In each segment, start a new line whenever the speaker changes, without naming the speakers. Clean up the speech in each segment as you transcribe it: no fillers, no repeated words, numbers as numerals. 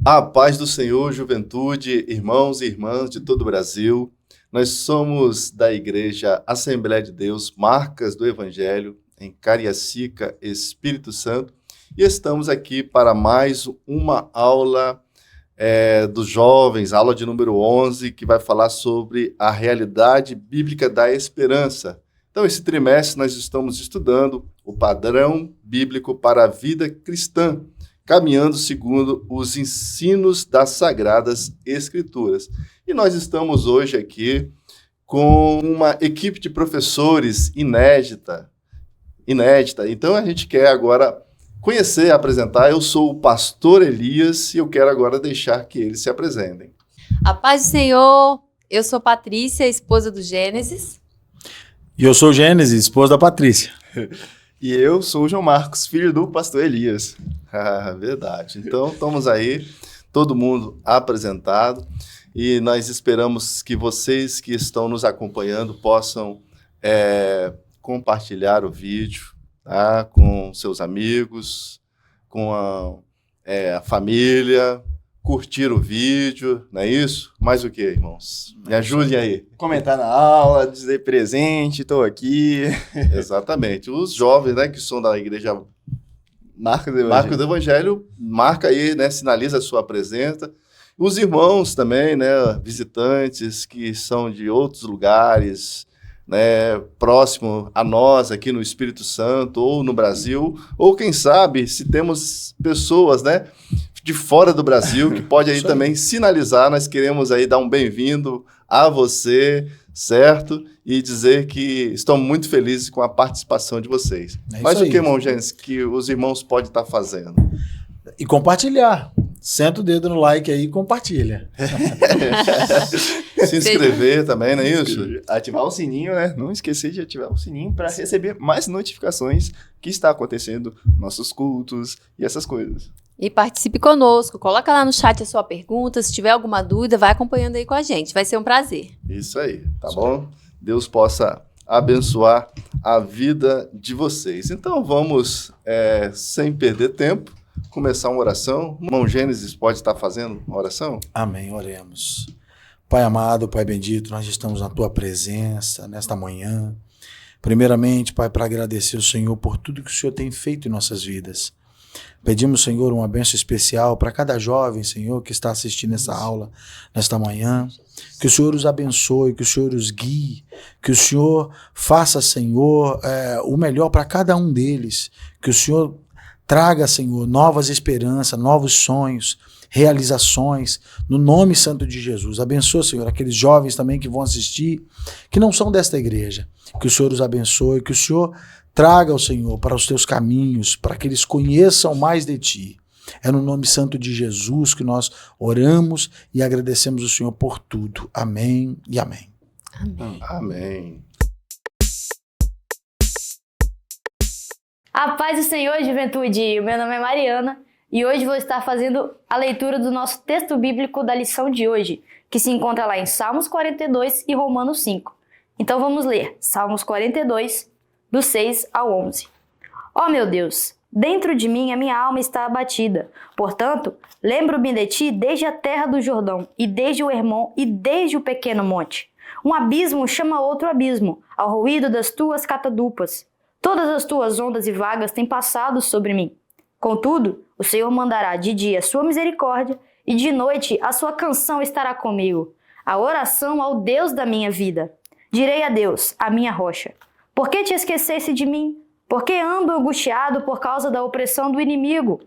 A paz do Senhor, juventude, irmãos e irmãs de todo o Brasil. Nós somos da Igreja Assembleia de Deus, Marcas do Evangelho, em Cariacica, Espírito Santo, e estamos aqui para mais uma aula dos jovens, aula de número 11, que vai falar sobre a realidade bíblica da esperança. Então, esse trimestre nós estamos estudando o padrão bíblico para a vida cristã, caminhando segundo os ensinos das Sagradas Escrituras. E nós estamos hoje aqui com uma equipe de professores inédita. Então, a gente quer agora conhecer, apresentar. Eu sou o pastor Elias e eu quero agora deixar que eles se apresentem.
A paz do Senhor, eu sou Patrícia, esposa do Gênesis.
E eu sou o Gênesis, esposa da Patrícia.
E eu sou o João Marcos, filho do pastor Elias.
Ah, verdade. Então, estamos aí, todo mundo apresentado, e nós esperamos que vocês que estão nos acompanhando possam compartilhar o vídeo, tá? Com seus amigos, com a família, curtir o vídeo, não é isso? Mais o que, irmãos? Me ajudem aí.
Comentar na aula, dizer presente, estou aqui.
Exatamente. Os jovens, né, que são da igreja Marcas do Evangelho, marca aí, né, sinaliza a sua presença. Os irmãos também, né, visitantes que são de outros lugares, né, próximo a nós aqui no Espírito Santo ou no Brasil, ou quem sabe se temos pessoas, né, de fora do Brasil que pode aí também sinalizar. Nós queremos aí dar um bem-vindo a você, certo? E dizer que estamos muito felizes com a participação de vocês. Mas o que, irmão Gênesis, que os irmãos podem estar fazendo?
E compartilhar. Senta o dedo no like aí e compartilha.
Se inscrever também, não é isso?
Ativar o sininho, né? Não esquecer de ativar o sininho para receber mais notificações que está acontecendo, nossos cultos e essas coisas.
E participe conosco, coloca lá no chat a sua pergunta, se tiver alguma dúvida, vai acompanhando aí com a gente, vai ser um prazer.
Isso aí, tá bom? Deus possa abençoar a vida de vocês. Então vamos, sem perder tempo, começar uma oração. O irmão Gênesis pode estar fazendo uma oração?
Amém, oremos. Pai amado, Pai bendito, nós estamos na Tua presença nesta manhã. Primeiramente, Pai, para agradecer ao Senhor por tudo que o Senhor tem feito em nossas vidas. Pedimos, Senhor, uma bênção especial para cada jovem, Senhor, que está assistindo essa aula nesta manhã. Que o Senhor os abençoe, que o Senhor os guie, que o Senhor faça, Senhor, o melhor para cada um deles. Que o Senhor traga, Senhor, novas esperanças, novos sonhos, realizações, no nome santo de Jesus. Abençoa, Senhor, aqueles jovens também que vão assistir, que não são desta igreja. Que o Senhor os abençoe, que o Senhor traga o Senhor para os teus caminhos, para que eles conheçam mais de ti. É no nome santo de Jesus que nós oramos e agradecemos o Senhor por tudo. Amém e amém.
Amém.
Amém.
A paz do Senhor, juventude. Meu nome é Mariana e hoje vou estar fazendo a leitura do nosso texto bíblico da lição de hoje, que se encontra lá em Salmos 42 e Romanos 5. Então vamos ler Salmos 42, do 6 ao 11. Ó meu Deus, dentro de mim a minha alma está abatida. Portanto, lembro-me de ti desde a terra do Jordão, e desde o Hermon, e desde o pequeno monte. Um abismo chama outro abismo, ao ruído das tuas catadupas. Todas as tuas ondas e vagas têm passado sobre mim. Contudo, o Senhor mandará de dia a sua misericórdia, e de noite a sua canção estará comigo, a oração ao Deus da minha vida. Direi a Deus, a minha rocha: por que te esquecesse de mim? Por que ando angustiado por causa da opressão do inimigo?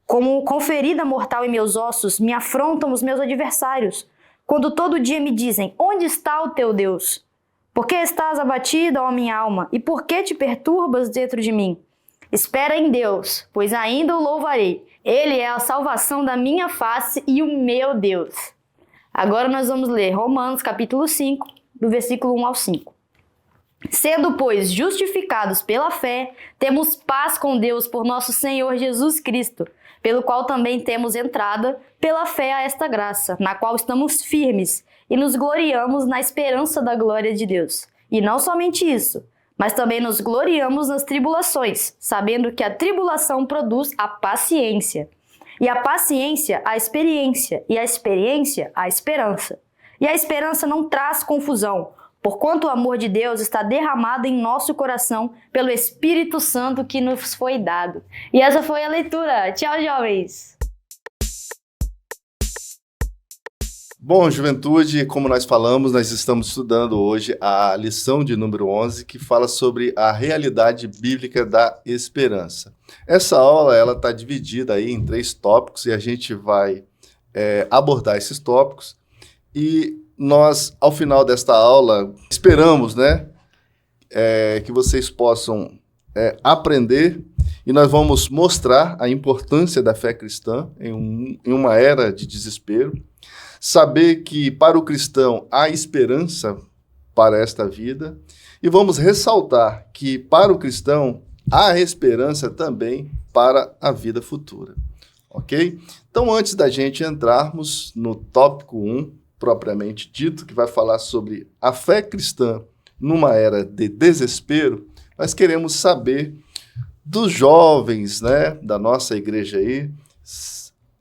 Como com ferida mortal em meus ossos, me afrontam os meus adversários. Quando todo dia me dizem, onde está o teu Deus? Por que estás abatida, ó minha alma? E por que te perturbas dentro de mim? Espera em Deus, pois ainda o louvarei. Ele é a salvação da minha face e o meu Deus. Agora nós vamos ler Romanos capítulo 5, do versículo 1 ao 5. Sendo, pois, justificados pela fé, temos paz com Deus por nosso Senhor Jesus Cristo, pelo qual também temos entrada pela fé a esta graça, na qual estamos firmes e nos gloriamos na esperança da glória de Deus. E não somente isso, mas também nos gloriamos nas tribulações, sabendo que a tribulação produz a paciência. E a paciência, a experiência. E a experiência, a esperança. E a esperança não traz confusão, porquanto o amor de Deus está derramado em nosso coração pelo Espírito Santo que nos foi dado. E essa foi a leitura. Tchau, jovens!
Bom, juventude, como nós falamos, nós estamos estudando hoje a lição de número 11, que fala sobre a realidade bíblica da esperança. Essa aula ela está dividida aí em 3 tópicos e a gente vai abordar esses tópicos. E nós, ao final desta aula, esperamos, né, que vocês possam aprender e nós vamos mostrar a importância da fé cristã em uma era de desespero. Saber que para o cristão há esperança para esta vida e vamos ressaltar que para o cristão há esperança também para a vida futura, ok? Então, antes da gente entrarmos no tópico 1, propriamente dito, que vai falar sobre a fé cristã numa era de desespero, nós queremos saber dos jovens, né, da nossa igreja aí,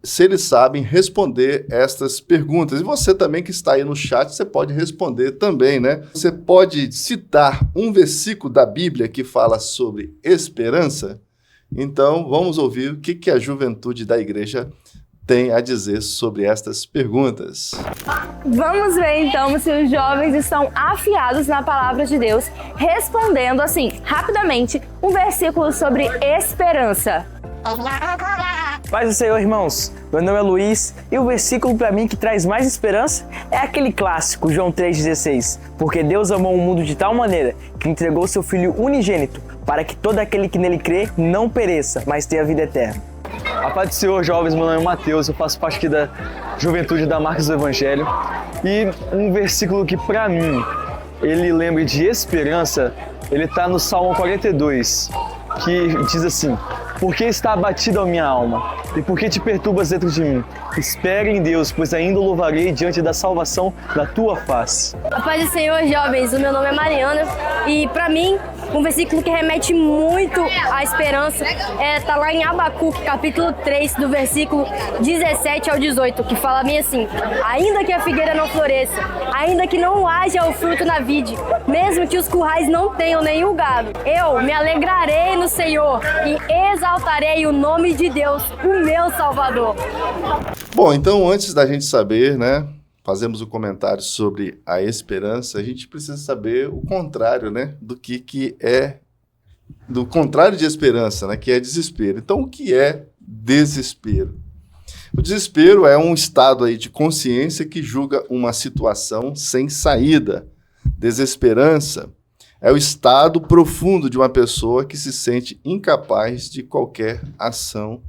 se eles sabem responder estas perguntas. E você também que está aí no chat, você pode responder também, né? Você pode citar um versículo da Bíblia que fala sobre esperança? Então, vamos ouvir o que a juventude da igreja tem a dizer sobre estas perguntas.
Vamos ver então se os jovens estão afiados na palavra de Deus, respondendo assim, rapidamente, um versículo sobre esperança.
Paz do Senhor, irmãos. Meu nome é Luiz e o versículo para mim que traz mais esperança é aquele clássico, João 3,16. Porque Deus amou o mundo de tal maneira que entregou seu Filho unigênito para que todo aquele que nele crê não pereça, mas tenha vida eterna.
A paz do Senhor, jovens. Meu nome é Matheus, eu faço parte aqui da juventude da Marcas do Evangelho. E um versículo que para mim, ele lembra de esperança, ele está no Salmo 42, que diz assim: por que está abatida a minha alma? E por que te perturbas dentro de mim? Espere em Deus, pois ainda o louvarei diante da salvação da tua face.
A paz do Senhor, jovens. O meu nome é Mariana e, para mim, um versículo que remete muito à esperança está lá em Abacuque, capítulo 3, do versículo 17 ao 18, que fala bem assim: ainda que a figueira não floresça, ainda que não haja o fruto na vide, mesmo que os currais não tenham nenhum gado, eu me alegrarei no Senhor e exaltarei o nome de Deus, o meu Salvador.
Bom, então antes da gente saber, né, fazemos um comentário sobre a esperança, a gente precisa saber o contrário, né, do contrário de esperança, né, que é desespero. Então, o que é desespero? O desespero é um estado aí de consciência que julga uma situação sem saída. Desesperança é o estado profundo de uma pessoa que se sente incapaz de qualquer ação,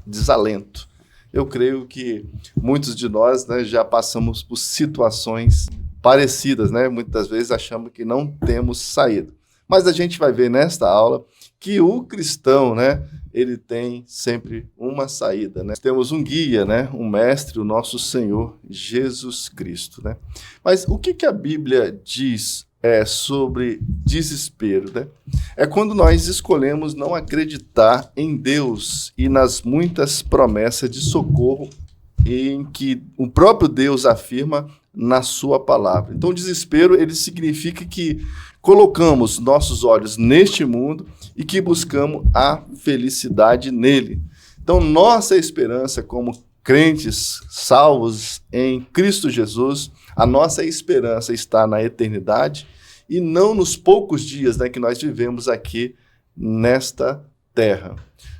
desalento. Eu creio que muitos de nós, né, já passamos por situações parecidas, né? Muitas vezes achamos que não temos saída. Mas a gente vai ver nesta aula que o cristão, né, ele tem sempre uma saída, né? Temos um guia, né, um mestre, o nosso Senhor Jesus Cristo, né? Mas o que a Bíblia diz sobre desespero, né? É quando nós escolhemos não acreditar em Deus e nas muitas promessas de socorro em que o próprio Deus afirma na sua palavra. Então, o desespero, ele significa que colocamos nossos olhos neste mundo e que buscamos a felicidade nele. Então, nossa esperança como crentes salvos em Cristo Jesus, a nossa esperança está na eternidade e não nos poucos dias, né, que nós vivemos aqui nesta terra.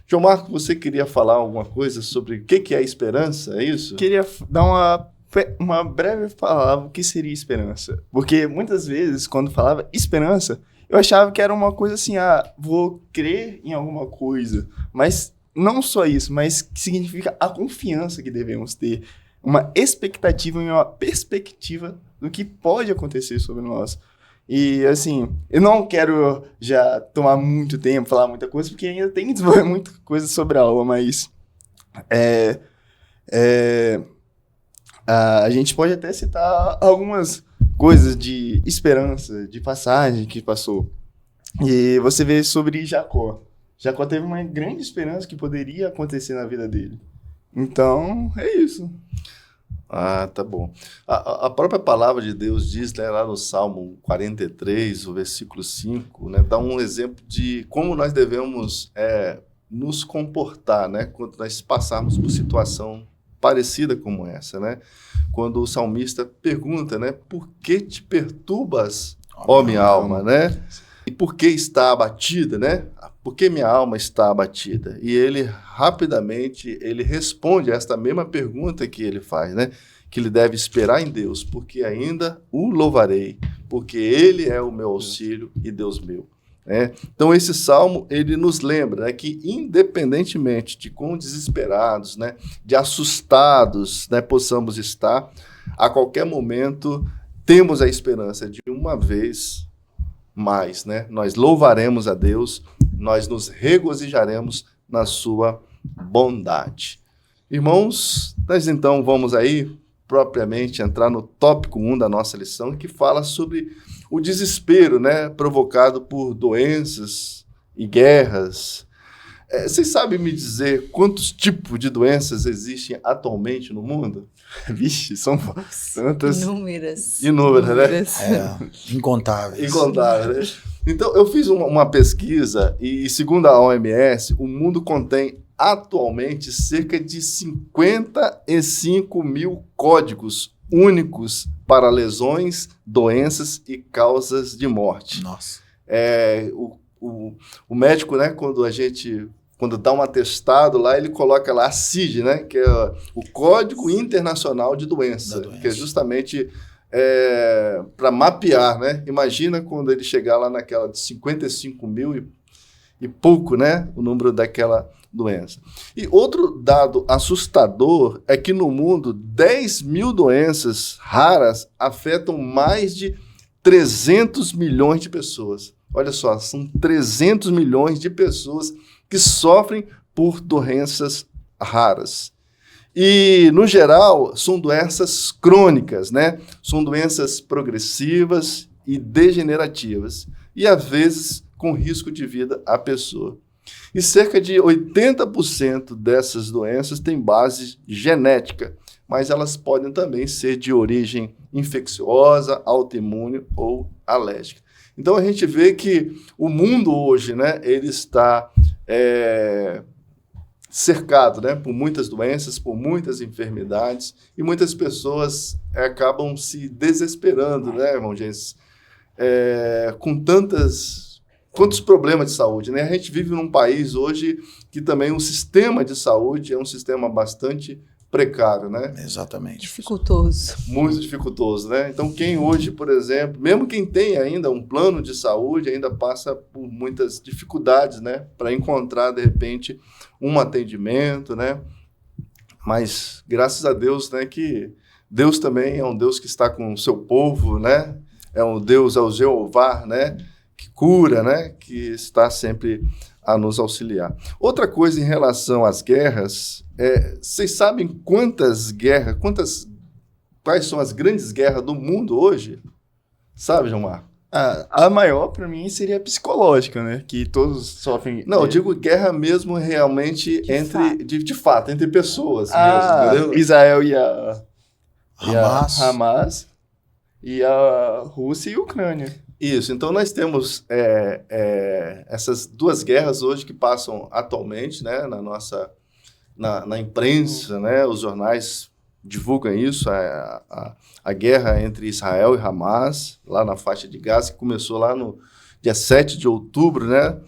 João Marcos, você queria falar alguma coisa sobre o que é esperança, é isso?
Queria dar uma breve palavra o que seria esperança. Porque muitas vezes, quando falava esperança, eu achava que era uma coisa assim, vou crer em alguma coisa. Mas não só isso, mas que significa a confiança que devemos ter. Uma expectativa e uma perspectiva do que pode acontecer sobre nós. E, assim, eu não quero já tomar muito tempo, falar muita coisa, porque ainda tem que desenvolver muita coisa sobre a aula, mas a gente pode até citar algumas coisas de esperança, de passagem que passou. E você vê sobre Jacó. Jacó teve uma grande esperança que poderia acontecer na vida dele. Então, é isso.
Ah, tá bom. A própria palavra de Deus diz, né, lá no Salmo 43, o versículo 5, né, dá um exemplo de como nós devemos nos comportar, né, quando nós passarmos por situação parecida como essa, né? Quando o salmista pergunta, né, por que te perturbas, ó minha alma, né? E por que está abatida, né? Por que minha alma está abatida? E ele rapidamente ele responde a esta mesma pergunta que ele faz, né? Que ele deve esperar em Deus, porque ainda o louvarei, porque ele é o meu auxílio e Deus meu. Então esse salmo ele nos lembra, né, que independentemente de quão desesperados, né, de assustados, né, possamos estar, a qualquer momento temos a esperança de uma vez mais, né, nós louvaremos a Deus, nós nos regozijaremos na sua bondade. Irmãos, nós então vamos aí propriamente entrar no tópico 1 da nossa lição, que fala sobre o desespero, né, provocado por doenças e guerras. Vocês sabem me dizer quantos tipos de doenças existem atualmente no mundo?
Vixe, são tantas.
Inúmeras,
né?
Incontáveis.
Incontáveis, né? Então, eu fiz uma pesquisa e, segundo a OMS, o mundo contém atualmente cerca de 55 mil códigos únicos para lesões, doenças e causas de morte.
Nossa.
O médico, né, quando dá um atestado lá, ele coloca lá a CID, né, que é o Código Internacional de Doença, que é justamente para mapear, né? Imagina quando ele chegar lá naquela de 55 mil e pouco, né, o número daquela doença. E outro dado assustador é que no mundo 10 mil doenças raras afetam mais de 300 milhões de pessoas. Olha só, são 300 milhões de pessoas que sofrem por doenças raras. E, no geral, são doenças crônicas, né? São doenças progressivas e degenerativas. E, às vezes, com risco de vida à pessoa. E cerca de 80% dessas doenças têm base genética, mas elas podem também ser de origem infecciosa, autoimune ou alérgica. Então, a gente vê que o mundo hoje, né, ele está cercado, né, por muitas doenças, por muitas enfermidades, e muitas pessoas acabam se desesperando, né, irmão Gênesis, com tantos problemas de saúde, né? A gente vive num país hoje que também o sistema de saúde é um sistema bastante precário, né?
Exatamente.
Dificultoso.
Muito dificultoso, né? Então, quem hoje, por exemplo, mesmo quem tem ainda um plano de saúde, ainda passa por muitas dificuldades, né? Para encontrar, de repente, um atendimento, né? Mas, graças a Deus, né? Que Deus também é um Deus que está com o seu povo, né? É um Deus, é o Jeová, né? Que cura, né? Que está sempre a nos auxiliar. Outra coisa em relação às guerras, vocês sabem quais são as grandes guerras do mundo hoje? Sabe, Gilmar?
A maior, para mim, seria a psicológica, né? Que todos sofrem...
Não, eu digo guerra mesmo realmente de fato, entre pessoas mesmo, entendeu?
Israel e a
Hamas.
E a Rússia e a Ucrânia.
Isso, então nós temos essas duas guerras hoje que passam atualmente, né, na imprensa, né, os jornais divulgam isso, a guerra entre Israel e Hamas, lá na faixa de Gaza, que começou lá no dia 7 de outubro, né,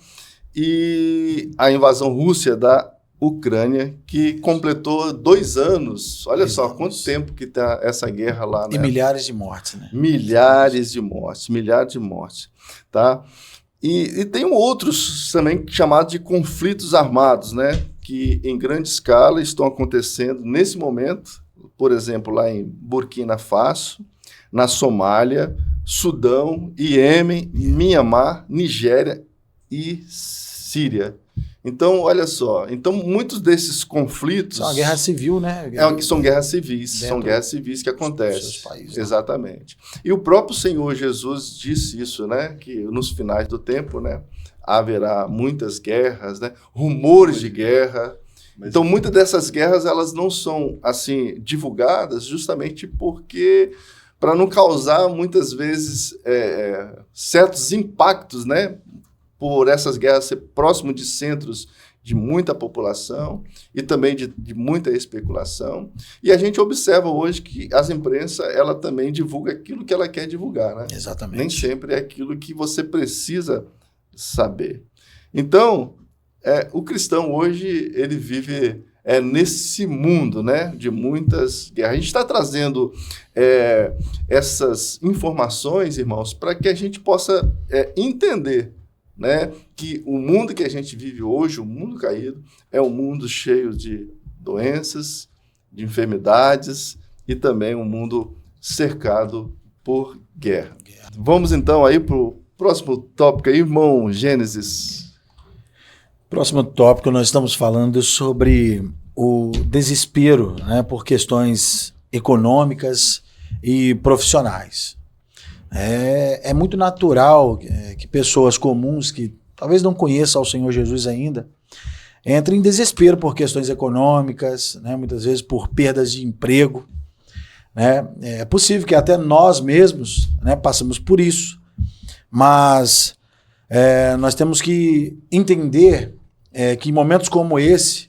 e a invasão russa da Ucrânia, que completou 2 anos. Olha só quanto tempo que está essa guerra lá, né?
E milhares de mortes, né?
Milhares de mortes, tá? E tem outros também chamados de conflitos armados, né? Que em grande escala estão acontecendo nesse momento, por exemplo, lá em Burkina Faso, na Somália, Sudão, Iêmen, Mianmar, Nigéria e Síria. Então, olha só, então muitos desses conflitos...
É uma guerra civil, né?
São guerras civis,
Dentro
são guerras civis que acontecem.
dos seus países, né?
Exatamente. E o próprio Senhor Jesus disse isso, né? Que nos finais do tempo, né, haverá muitas guerras, né? Rumores de guerra. Então, muitas dessas guerras, elas não são, assim, divulgadas justamente porque... para não causar, muitas vezes, certos impactos, né? Por essas guerras ser próximo de centros de muita população e também de muita especulação. E a gente observa hoje que as imprensas, ela também divulga aquilo que ela quer divulgar, né?
Exatamente.
Nem sempre é aquilo que você precisa saber. Então, o cristão hoje, ele vive nesse mundo, né, de muitas guerras. A gente está trazendo essas informações, irmãos, para que a gente possa entender, né, que o mundo que a gente vive hoje, o mundo caído, é um mundo cheio de doenças, de enfermidades e também um mundo cercado por guerra. Vamos então aí para o próximo tópico aí, irmão Gênesis.
Próximo tópico, nós estamos falando sobre o desespero, né, por questões econômicas e profissionais. É muito natural que pessoas comuns que talvez não conheçam ao Senhor Jesus ainda entrem em desespero por questões econômicas, né, muitas vezes por perdas de emprego, né. É possível que até nós mesmos, né, passamos por isso, mas nós temos que entender que em momentos como esse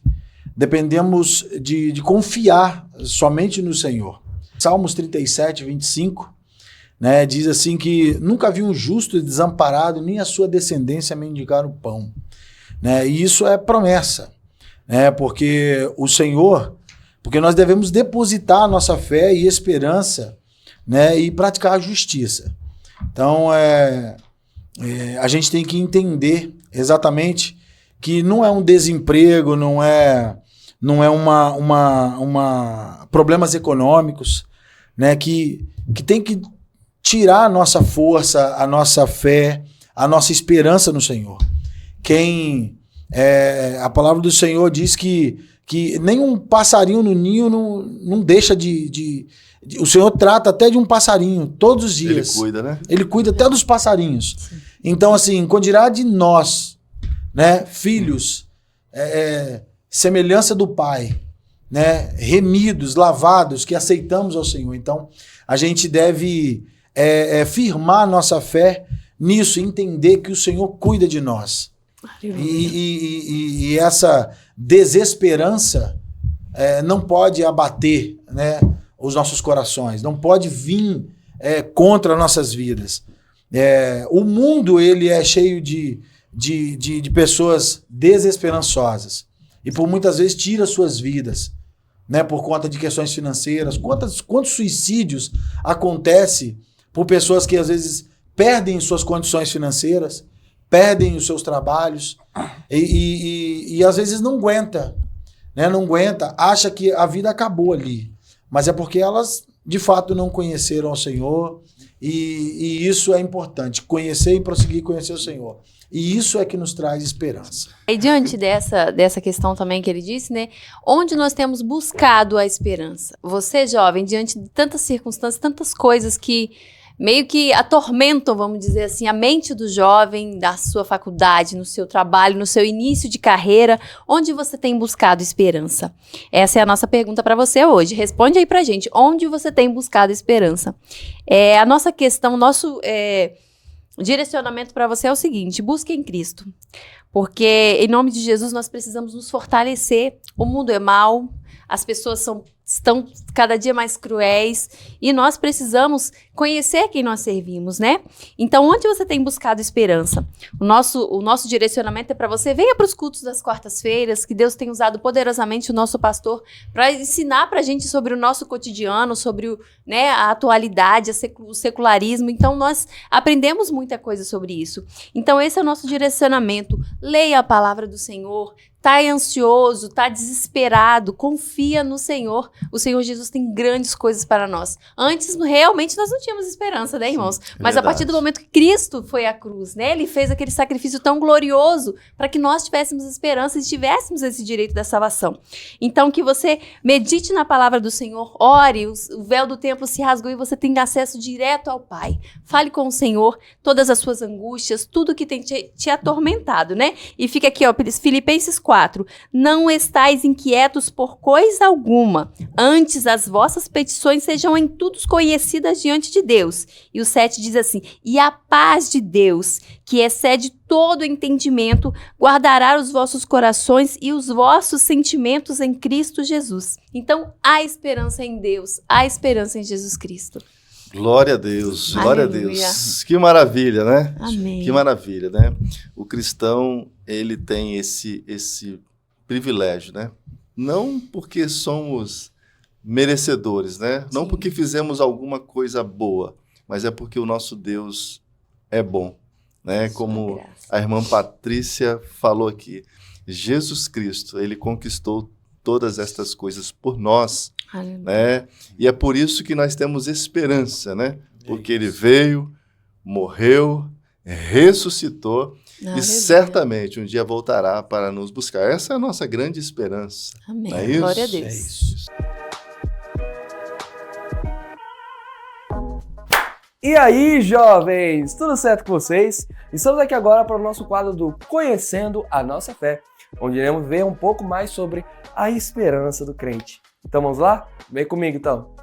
dependemos de confiar somente no Senhor. Salmos 37, 25, né, diz assim que nunca vi um justo desamparado, nem a sua descendência mendigar o pão. Né, e isso é promessa, né, porque o Senhor, porque nós devemos depositar a nossa fé e esperança, né, e praticar a justiça. Então, a gente tem que entender exatamente que não é um desemprego, não é problemas econômicos, né, que tem que tirar a nossa força, a nossa fé, a nossa esperança no Senhor. A palavra do Senhor diz que nenhum passarinho no ninho não deixa o Senhor trata até de um passarinho todos os dias.
Ele cuida, né?
Ele cuida até dos passarinhos. Sim. Então, assim, quando dirá de nós, né, filhos, semelhança do Pai, né, remidos, lavados, que aceitamos ao Senhor. Então, a gente deve firmar nossa fé nisso, entender que o Senhor cuida de nós. E essa desesperança não pode abater, né, os nossos corações, não pode vir contra nossas vidas. O mundo, ele é cheio de pessoas desesperançosas e por muitas vezes tira suas vidas, né, por conta de questões financeiras. Quantos suicídios acontecem por pessoas que às vezes perdem suas condições financeiras, perdem os seus trabalhos e às vezes não aguenta, né, acha que a vida acabou ali, mas é porque elas de fato não conheceram o Senhor e isso é importante, conhecer e prosseguir conhecer o Senhor. E isso é que nos traz esperança.
E diante dessa questão também que ele disse, né? Onde nós temos buscado a esperança? Você, jovem, diante de tantas circunstâncias, tantas coisas que meio que atormentam, vamos dizer assim, a mente do jovem, da sua faculdade, no seu trabalho, no seu início de carreira, onde você tem buscado esperança? Essa é a nossa pergunta para você hoje. Responde aí pra gente, onde você tem buscado esperança? A nossa questão, nosso direcionamento para você é o seguinte: busque em Cristo, porque em nome de Jesus nós precisamos nos fortalecer. O mundo é mau, as pessoas estão cada dia mais cruéis e nós precisamos conhecer quem nós servimos, né? Então, onde você tem buscado esperança? O nosso direcionamento é para você. Venha para os cultos das quartas-feiras, que Deus tem usado poderosamente o nosso pastor para ensinar para a gente sobre o nosso cotidiano, sobre a atualidade, o secularismo. Então, nós aprendemos muita coisa sobre isso. Então, esse é o nosso direcionamento. Leia a palavra do Senhor. tá ansioso, tá desesperado, confia no Senhor. O Senhor Jesus tem grandes coisas para nós. Antes, realmente, nós não tínhamos esperança, né, irmãos? Mas a partir do momento que Cristo foi à cruz, né, ele fez aquele sacrifício tão glorioso para que nós tivéssemos esperança e tivéssemos esse direito da salvação. Então, que você medite na palavra do Senhor, ore, o véu do templo se rasgou e você tem acesso direto ao Pai. Fale com o Senhor todas as suas angústias, tudo que tem te atormentado, né? E fica aqui, ó, Filipenses 4. Não estais inquietos por coisa alguma. Antes, as vossas petições sejam em tudo conhecidas diante de Deus. E o 7 diz assim, e a paz de Deus, que excede todo entendimento, guardará os vossos corações e os vossos sentimentos em Cristo Jesus. Então, há esperança em Deus, há esperança em Jesus Cristo.
Glória a Deus, glória a Deus. Que maravilha, né?
Amém.
Que maravilha, né? O cristão, ele tem esse privilégio, né? Não porque somos merecedores, né? Não porque fizemos alguma coisa boa, mas é porque o nosso Deus é bom, né? Como a irmã Patrícia falou aqui, Jesus Cristo, ele conquistou todas estas coisas por nós, né? E é por isso que nós temos esperança, né? Porque ele veio, morreu, ressuscitou e certamente um dia voltará para nos buscar. Essa é a nossa grande esperança.
Amém.
Não é isso?
Glória a Deus.
É isso.
E aí, jovens, tudo certo com vocês? Estamos aqui agora para o nosso quadro do Conhecendo a Nossa Fé, onde iremos ver um pouco mais sobre a esperança do crente. Então vamos lá? Vem comigo então.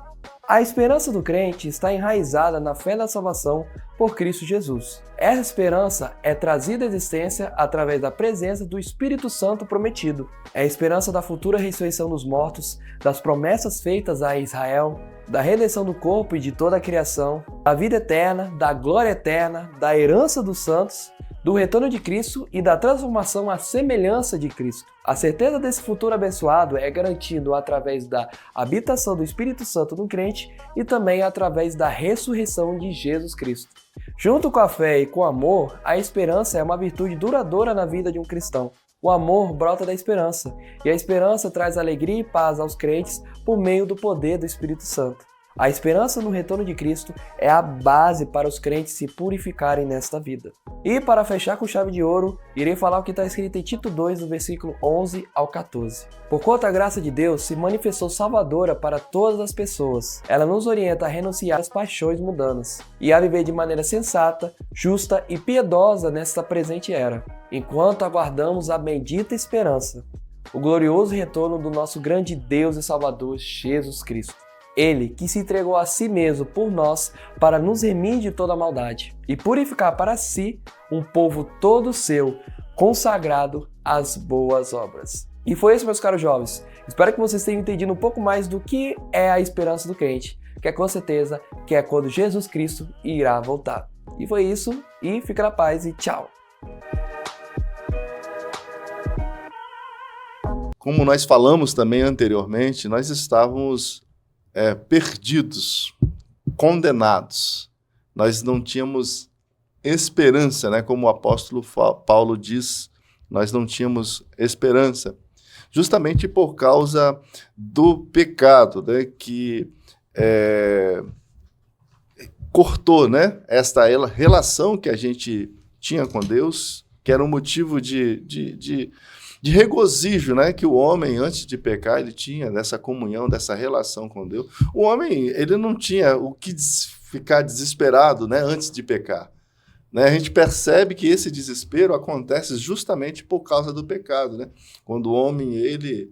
A esperança do crente está enraizada na fé da salvação por Cristo Jesus. Essa esperança é trazida à existência através da presença do Espírito Santo prometido. É a esperança da futura ressurreição dos mortos, das promessas feitas a Israel, da redenção do corpo e de toda a criação, da vida eterna, da glória eterna, da herança dos santos, do retorno de Cristo e da transformação à semelhança de Cristo. A certeza desse futuro abençoado é garantido através da habitação do Espírito Santo no crente e também através da ressurreição de Jesus Cristo. Junto com a fé e com o amor, a esperança é uma virtude duradoura na vida de um cristão. O amor brota da esperança, e a esperança traz alegria e paz aos crentes por meio do poder do Espírito Santo. A esperança no retorno de Cristo é a base para os crentes se purificarem nesta vida. E para fechar com chave de ouro, irei falar o que está escrito em Tito 2, do versículo 11 ao 14. Porquanto a graça de Deus se manifestou salvadora para todas as pessoas. Ela nos orienta a renunciar às paixões mundanas e a viver de maneira sensata, justa e piedosa nesta presente era, enquanto aguardamos a bendita esperança, o glorioso retorno do nosso grande Deus e Salvador Jesus Cristo. Ele que se entregou a si mesmo por nós para nos remir de toda maldade e purificar para si um povo todo seu, consagrado às boas obras. E foi isso, meus caros jovens. Espero que vocês tenham entendido um pouco mais do que é a esperança do crente, que é com certeza que é quando Jesus Cristo irá voltar. E foi isso, e fica na paz e tchau!
Como nós falamos também anteriormente, nós estávamos perdidos, condenados. Nós não tínhamos esperança, né? Como o apóstolo Paulo diz, nós não tínhamos esperança, justamente por causa do pecado, né? Que cortou, né? Esta relação que a gente tinha com Deus, que era um motivo de regozijo, né, que o homem, antes de pecar, ele tinha dessa comunhão, dessa relação com Deus. O homem, ele não tinha o que ficar desesperado, né, antes de pecar. Né? A gente percebe que esse desespero acontece justamente por causa do pecado, né? Quando o homem, ele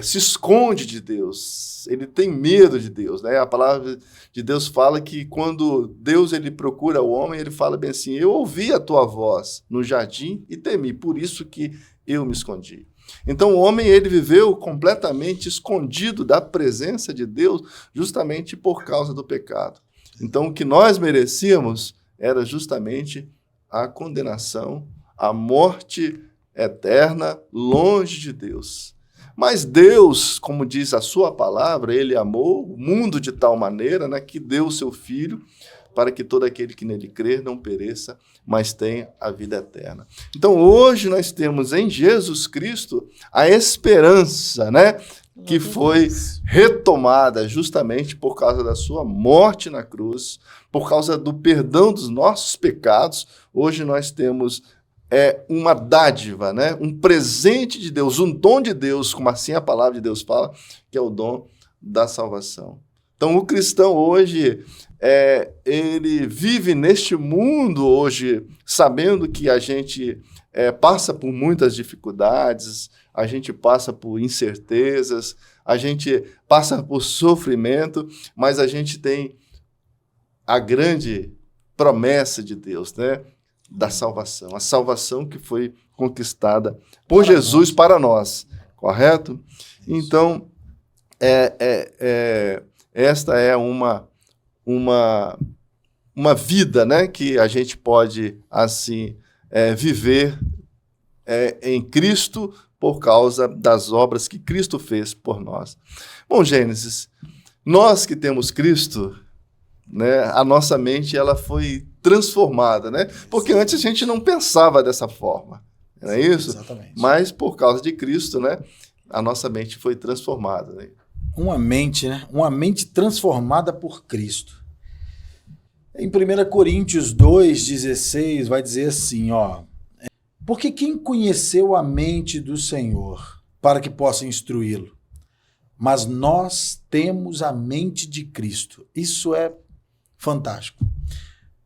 se esconde de Deus, ele tem medo de Deus, né? A palavra de Deus fala que quando Deus ele procura o homem, ele fala bem assim, eu ouvi a tua voz no jardim e temi, por isso que eu me escondi. Então o homem ele viveu completamente escondido da presença de Deus justamente por causa do pecado. Então o que nós merecíamos era justamente a condenação, a morte eterna longe de Deus. Mas Deus, como diz a sua palavra, ele amou o mundo de tal maneira, né, que deu o seu Filho para que todo aquele que nele crer não pereça, mas tenha a vida eterna. Então, hoje nós temos em Jesus Cristo a esperança, né? Que foi retomada justamente por causa da sua morte na cruz, por causa do perdão dos nossos pecados. Hoje nós temos uma dádiva, né? Um presente de Deus, um dom de Deus, como assim a palavra de Deus fala, que é o dom da salvação. Então, o cristão hoje, ele vive neste mundo hoje, sabendo que a gente passa por muitas dificuldades, a gente passa por incertezas, a gente passa por sofrimento, mas a gente tem a grande promessa de Deus, né? Da salvação. A salvação que foi conquistada por Jesus para nós, correto? Então, esta é uma vida, né, que a gente pode, assim, viver em Cristo por causa das obras que Cristo fez por nós. Bom, Gênesis, nós que temos Cristo, né, a nossa mente ela foi transformada, né? Porque antes a gente não pensava dessa forma, não é isso?
Exatamente.
Mas por causa de Cristo, né, a nossa mente foi transformada, né?
Uma mente, né? Uma mente transformada por Cristo. Em 1 Coríntios 2,16 vai dizer assim, ó: porque quem conheceu a mente do Senhor para que possa instruí-lo? Mas nós temos a mente de Cristo. Isso é fantástico.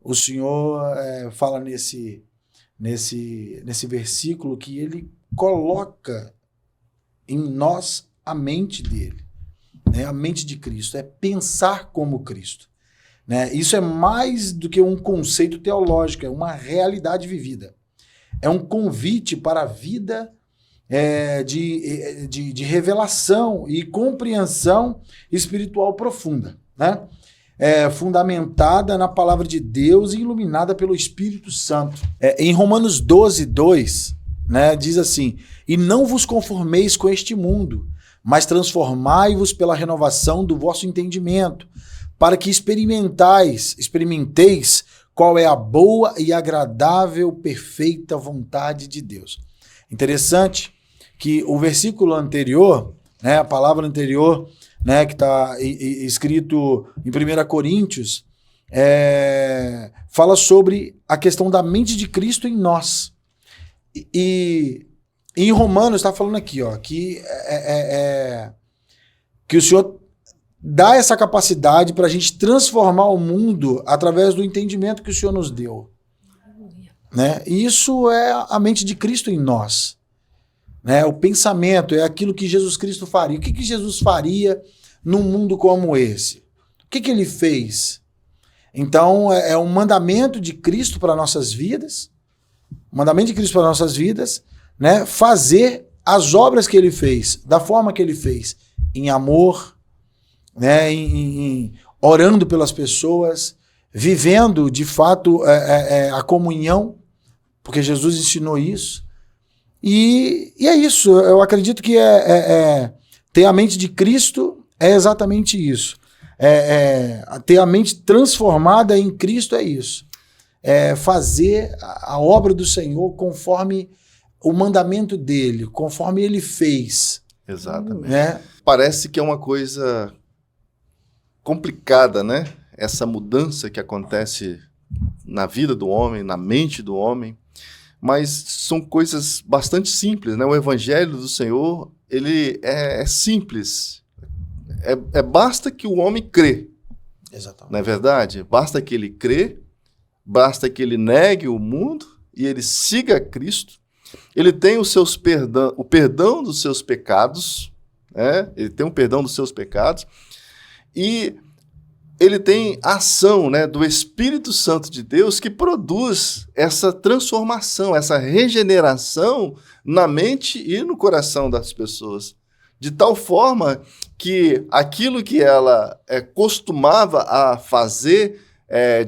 O Senhor fala nesse versículo que ele coloca em nós a mente dele, né? A mente de Cristo, é pensar como Cristo, né? Isso é mais do que um conceito teológico, é uma realidade vivida. É um convite para a vida de revelação e compreensão espiritual profunda, né? Fundamentada na palavra de Deus e iluminada pelo Espírito Santo. Em Romanos 12:2, né, diz assim: e não vos conformeis com este mundo, mas transformai-vos pela renovação do vosso entendimento, para que experimenteis qual é a boa e agradável, perfeita vontade de Deus. Interessante que o versículo anterior, né, a palavra anterior, né, que está escrito em 1 Coríntios, fala sobre a questão da mente de Cristo em nós. E em Romanos está falando aqui, ó, que o Senhor dá essa capacidade para a gente transformar o mundo através do entendimento que o Senhor nos deu, né? E isso é a mente de Cristo em nós, né? O pensamento é aquilo que Jesus Cristo faria. O que Jesus faria num mundo como esse? O que ele fez? Então, é um mandamento de Cristo para nossas vidas, né? Fazer as obras que ele fez, da forma que ele fez, em amor, né? Orando pelas pessoas, vivendo de fato a comunhão, porque Jesus ensinou isso. E é isso. Eu acredito que ter a mente de Cristo é exatamente isso. Ter a mente transformada em Cristo é isso. Fazer a obra do Senhor conforme o mandamento dele, conforme ele fez.
Exatamente.
Né?
Parece que é uma coisa complicada, né? Essa mudança que acontece na vida do homem, na mente do homem, mas são coisas bastante simples, né? O Evangelho do Senhor, ele é simples. Basta que o homem crê.
Exatamente.
Não é verdade? Basta que ele crê, basta que ele negue o mundo e ele siga Cristo. Ele tem o perdão dos seus pecados, né? Ele tem o perdão dos seus pecados e ele tem a ação, né, do Espírito Santo de Deus que produz essa transformação, essa regeneração na mente e no coração das pessoas. De tal forma que aquilo que ela costumava a fazer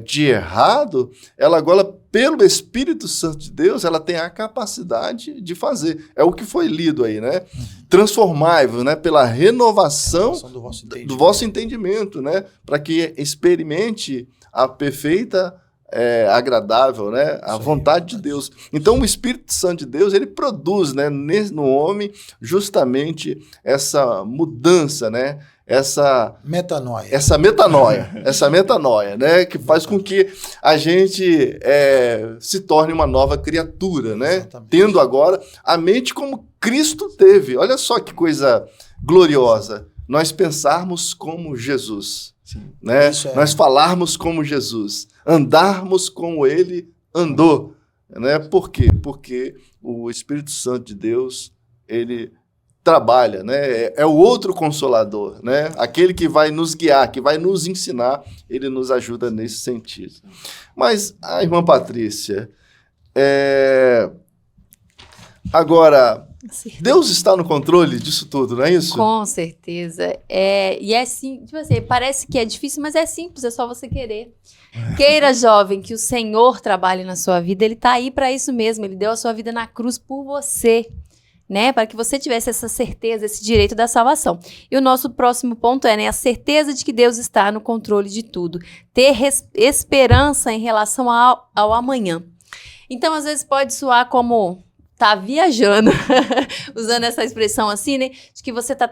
de errado, ela agora, pelo Espírito Santo de Deus, ela tem a capacidade de fazer. É o que foi lido aí, né? Transformai-vos, né? Pela renovação do vosso entendimento, né? Para que experimente a perfeita, agradável, né? A vontade de Deus. Então, o Espírito Santo de Deus, ele produz, né? No homem justamente essa mudança, né? Essa metanoia, né? Que faz com que a gente se torne uma nova criatura, né? Exatamente. Tendo agora a mente como Cristo teve. Olha só que coisa gloriosa. Nós pensarmos como Jesus, né? Nós falarmos como Jesus, andarmos como ele andou, né? Por quê? Porque o Espírito Santo de Deus, ele trabalha, né? É o outro consolador, né? Aquele que vai nos guiar, que vai nos ensinar, ele nos ajuda nesse sentido. Mas a irmã Patrícia, agora, Deus está no controle disso tudo, não é isso?
Com certeza. E é assim, tipo assim, parece que é difícil, mas é simples, é só você querer. Queira, jovem, que o Senhor trabalhe na sua vida, ele está aí para isso mesmo, ele deu a sua vida na cruz por você, né, para que você tivesse essa certeza, esse direito da salvação. E o nosso próximo ponto é, né, a certeza de que Deus está no controle de tudo. Ter esperança em relação ao amanhã. Então, às vezes pode soar como tá viajando, usando essa expressão assim, né, de que você tá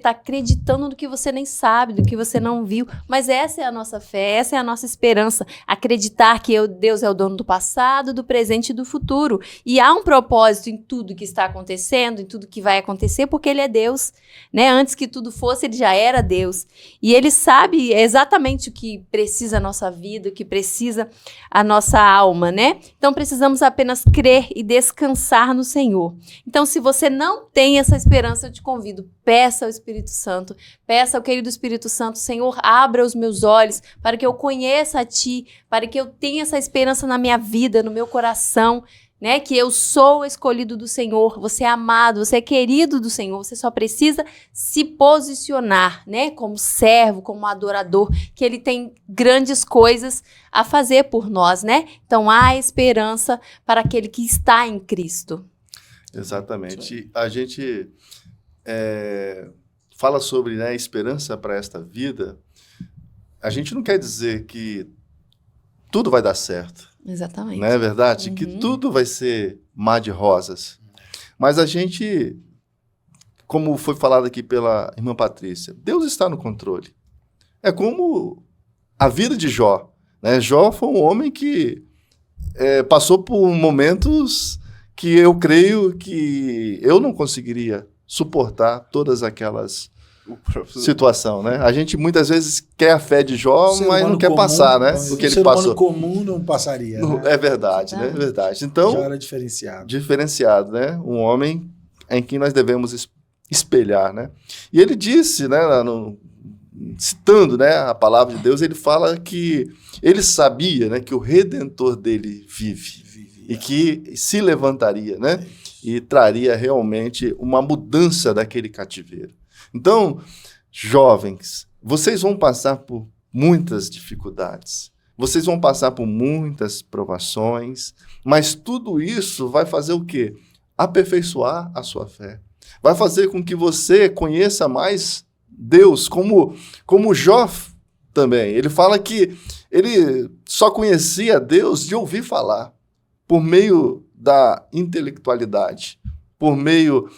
acreditando no que você nem sabe, do que você não viu, mas essa é a nossa fé, essa é a nossa esperança, acreditar que Deus é o dono do passado, do presente e do futuro, e há um propósito em tudo que está acontecendo, em tudo que vai acontecer, porque ele é Deus, né, antes que tudo fosse, ele já era Deus, e ele sabe exatamente o que precisa a nossa vida, o que precisa a nossa alma, né, então precisamos apenas crer e descansar no Senhor. Então, se você não tem essa esperança, eu te convido, peça ao Espírito Santo, peça ao querido Espírito Santo, Senhor, abra os meus olhos para que eu conheça a Ti, para que eu tenha essa esperança na minha vida, no meu coração, né, que eu sou escolhido do Senhor, você é amado, você é querido do Senhor, você só precisa se posicionar, né, como servo, como adorador, que ele tem grandes coisas a fazer por nós, né? Então há esperança para aquele que está em Cristo.
Exatamente. A gente fala sobre, né, esperança para esta vida. A gente não quer dizer que tudo vai dar certo.
Exatamente.
Não é verdade? Que tudo vai ser mar de rosas. Mas a gente, como foi falado aqui pela irmã Patrícia, Deus está no controle. É como a vida de Jó, né? Jó foi um homem que passou por momentos que eu creio que eu não conseguiria suportar todas aquelas situação, né? A gente muitas vezes quer a fé de Jó, mas não quer passar, né? O que ele passou.
O comum não passaria, né?
É verdade, né? É verdade. Então,
já era diferenciado.
Diferenciado, né? Um homem em quem nós devemos espelhar, né? E ele disse, né, citando, né, a palavra de Deus, ele fala que ele sabia, né, que o Redentor dele vive e que se levantaria, né? E traria realmente uma mudança daquele cativeiro. Então, jovens, vocês vão passar por muitas dificuldades, vocês vão passar por muitas provações, mas tudo isso vai fazer o quê? Aperfeiçoar a sua fé. Vai fazer com que você conheça mais Deus, como Jó também. Ele fala que ele só conhecia Deus de ouvir falar, por meio da intelectualidade, por meio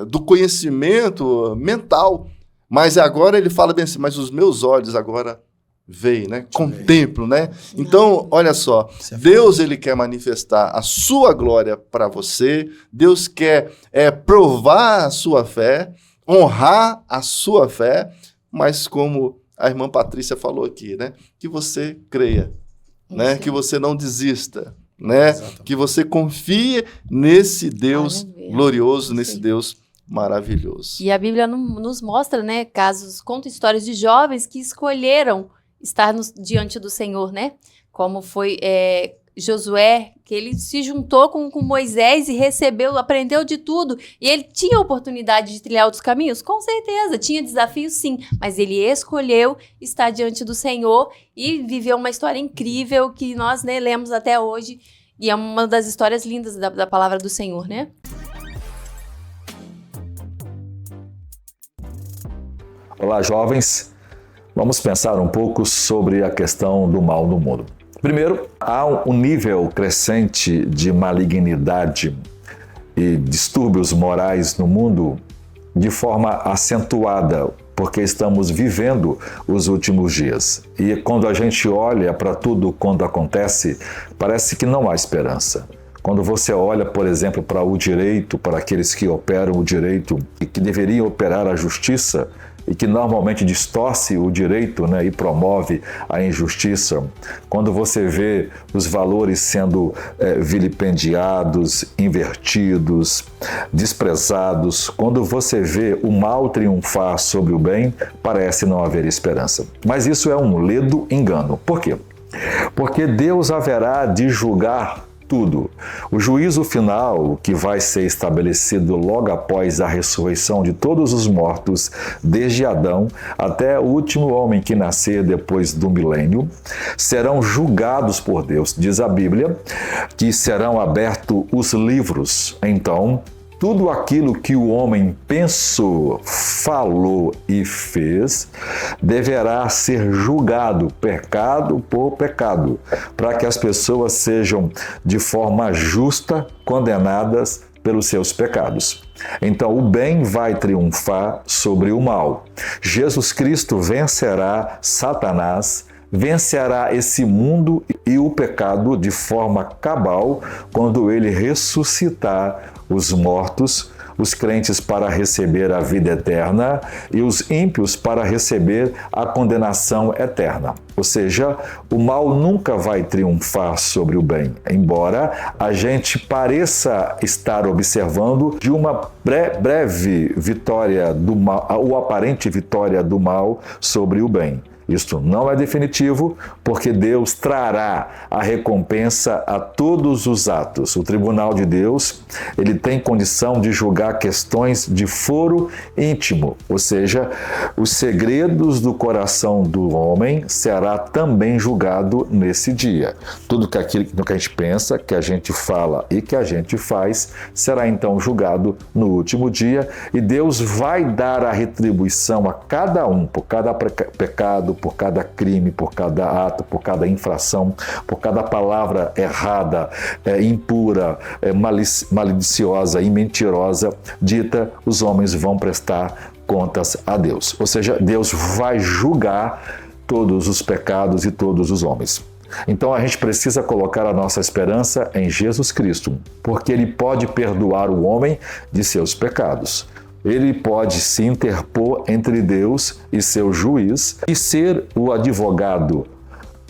do conhecimento mental. Mas agora ele fala bem assim, mas os meus olhos agora veem, né? Contemplam, né? Então, olha só, Deus ele quer manifestar a sua glória para você, Deus quer provar a sua fé, honrar a sua fé, mas como a irmã Patrícia falou aqui, né? Que você creia, né? Que você não desista, né? Que você confie nesse Deus glorioso, nesse Deus maravilhoso.
E a Bíblia nos mostra, né, conta histórias de jovens que escolheram estar diante do Senhor, né? Como foi Josué, que ele se juntou com Moisés e recebeu, aprendeu de tudo, e ele tinha a oportunidade de trilhar outros caminhos? Com certeza, tinha desafios sim, mas ele escolheu estar diante do Senhor e viveu uma história incrível que nós, né, lemos até hoje, e é uma das histórias lindas da palavra do Senhor, né?
Olá, jovens. Vamos pensar um pouco sobre a questão do mal no mundo. Primeiro, há um nível crescente de malignidade e distúrbios morais no mundo de forma acentuada, porque estamos vivendo os últimos dias. E quando a gente olha para tudo quando acontece, parece que não há esperança. Quando você olha, por exemplo, para o direito, para aqueles que operam o direito e que deveriam operar a justiça, e que normalmente distorce o direito, né, e promove a injustiça, quando você vê os valores sendo vilipendiados, invertidos, desprezados, quando você vê o mal triunfar sobre o bem, parece não haver esperança. Mas isso é um ledo engano. Por quê? Porque Deus haverá de julgar tudo. O juízo final, que vai ser estabelecido logo após a ressurreição de todos os mortos, desde Adão até o último homem que nascer depois do milênio, serão julgados por Deus. Diz a Bíblia que serão abertos os livros. Então, tudo aquilo que o homem pensou, falou e fez deverá ser julgado pecado por pecado, para que as pessoas sejam de forma justa condenadas pelos seus pecados. Então, o bem vai triunfar sobre o mal. Jesus Cristo vencerá Satanás, vencerá esse mundo e o pecado de forma cabal quando ele ressuscitar os mortos, os crentes para receber a vida eterna e os ímpios para receber a condenação eterna. Ou seja, o mal nunca vai triunfar sobre o bem, embora a gente pareça estar observando de uma breve vitória do mal, ou aparente vitória do mal sobre o bem. Isto não é definitivo, porque Deus trará a recompensa a todos os atos. O tribunal de Deus, ele tem condição de julgar questões de foro íntimo, ou seja, os segredos do coração do homem será também julgado nesse dia. Tudo que aquilo que a gente pensa, que a gente fala e que a gente faz, será então julgado no último dia, e Deus vai dar a retribuição a cada um, por cada pecado, por cada crime, por cada ato, por cada infração, por cada palavra errada, impura, maliciosa e mentirosa dita, os homens vão prestar contas a Deus. Ou seja, Deus vai julgar todos os pecados e todos os homens. Então a gente precisa colocar a nossa esperança em Jesus Cristo, porque Ele pode perdoar o homem de seus pecados. Ele pode se interpor entre Deus e seu juiz e ser o advogado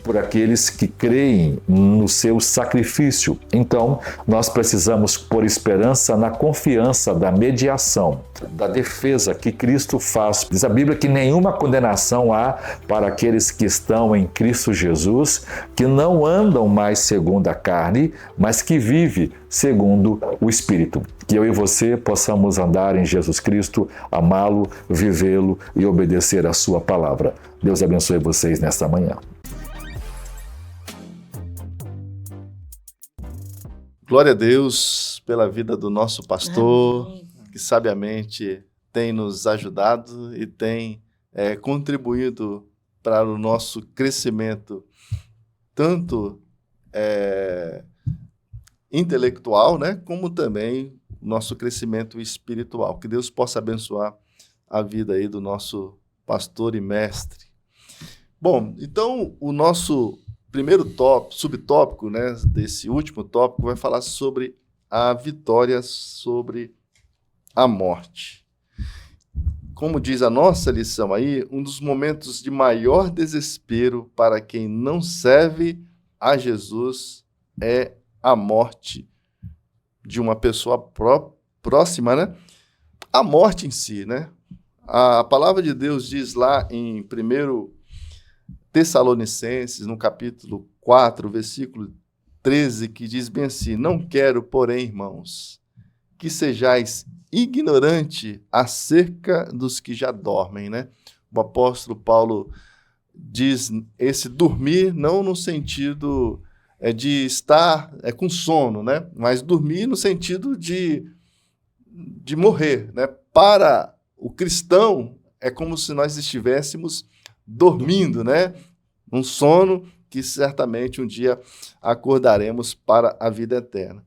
por aqueles que creem no seu sacrifício. Então, nós precisamos pôr esperança na confiança da mediação, da defesa que Cristo faz. Diz a Bíblia que nenhuma condenação há para aqueles que estão em Cristo Jesus, que não andam mais segundo a carne, mas que vivem segundo o Espírito. Que eu e você possamos andar em Jesus Cristo, amá-lo, vivê-lo e obedecer a sua palavra. Deus abençoe vocês nesta manhã.
Glória a Deus pela vida do nosso pastor,
Amém.
que sabiamente tem nos ajudado e tem contribuído para o nosso crescimento, tanto intelectual, né, como também nosso crescimento espiritual. Que Deus possa abençoar a vida aí do nosso pastor e mestre. Bom, então o nosso primeiro subtópico, né, desse último tópico vai falar sobre a vitória sobre a morte. Como diz a nossa lição aí, um dos momentos de maior desespero para quem não serve a Jesus é a morte de uma pessoa próxima, né? A morte em si, né? A palavra de Deus diz lá em 1 Tessalonicenses, no capítulo 4, versículo 13, que diz bem assim: não quero, porém, irmãos, que sejais ignorante acerca dos que já dormem, né? O apóstolo Paulo diz esse dormir não no sentido de estar com sono, né? Mas dormir no sentido de morrer, né? Para o cristão é como se nós estivéssemos dormindo, né? Um sono que certamente um dia acordaremos para a vida eterna.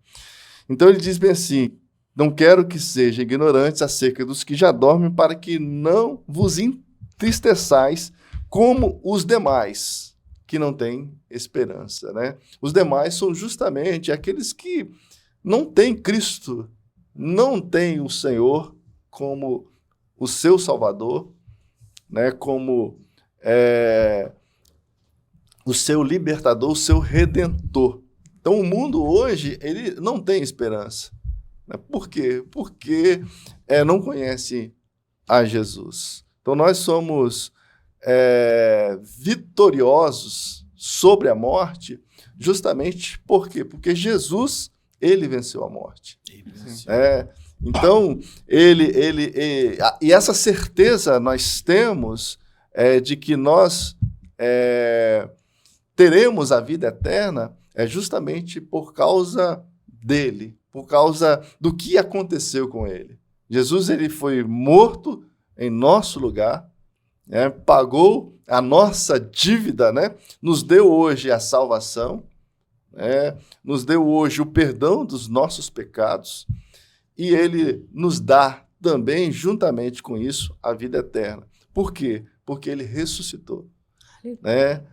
Então ele diz bem assim: não quero que sejam ignorantes acerca dos que já dormem, para que não vos entristeçais como os demais, que não têm esperança, né? Os demais são justamente aqueles que não têm Cristo, não têm o Senhor como o seu Salvador, né? Como o seu libertador, o seu redentor. Então o mundo hoje ele não tem esperança. Por quê? Porque não conhece a Jesus. Então nós somos vitoriosos sobre a morte justamente por quê? Porque Jesus, ele venceu a morte. Então, e essa certeza nós temos de que nós teremos a vida eterna justamente por causa dele, por causa do que aconteceu com ele. Jesus ele foi morto em nosso lugar, pagou a nossa dívida, né? Nos deu hoje a salvação, nos deu hoje o perdão dos nossos pecados, e ele nos dá também, juntamente com isso, a vida eterna. Por quê? Porque ele ressuscitou.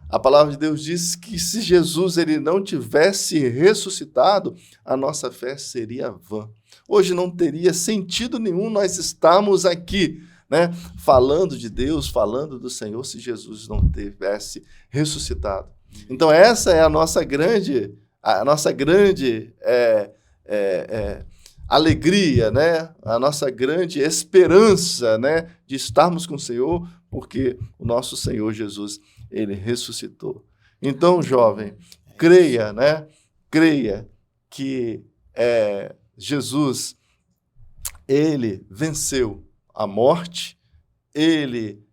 A palavra de Deus diz que se Jesus ele não tivesse ressuscitado, a nossa fé seria vã. Hoje não teria sentido nenhum nós estarmos aqui, né, falando de Deus, falando do Senhor, se Jesus não tivesse ressuscitado. Então essa é a nossa grande alegria, né? A nossa grande esperança, né, de estarmos com o Senhor, porque o nosso Senhor Jesus ele ressuscitou. Então, jovem, creia, né? Creia que Jesus, ele venceu a morte, ele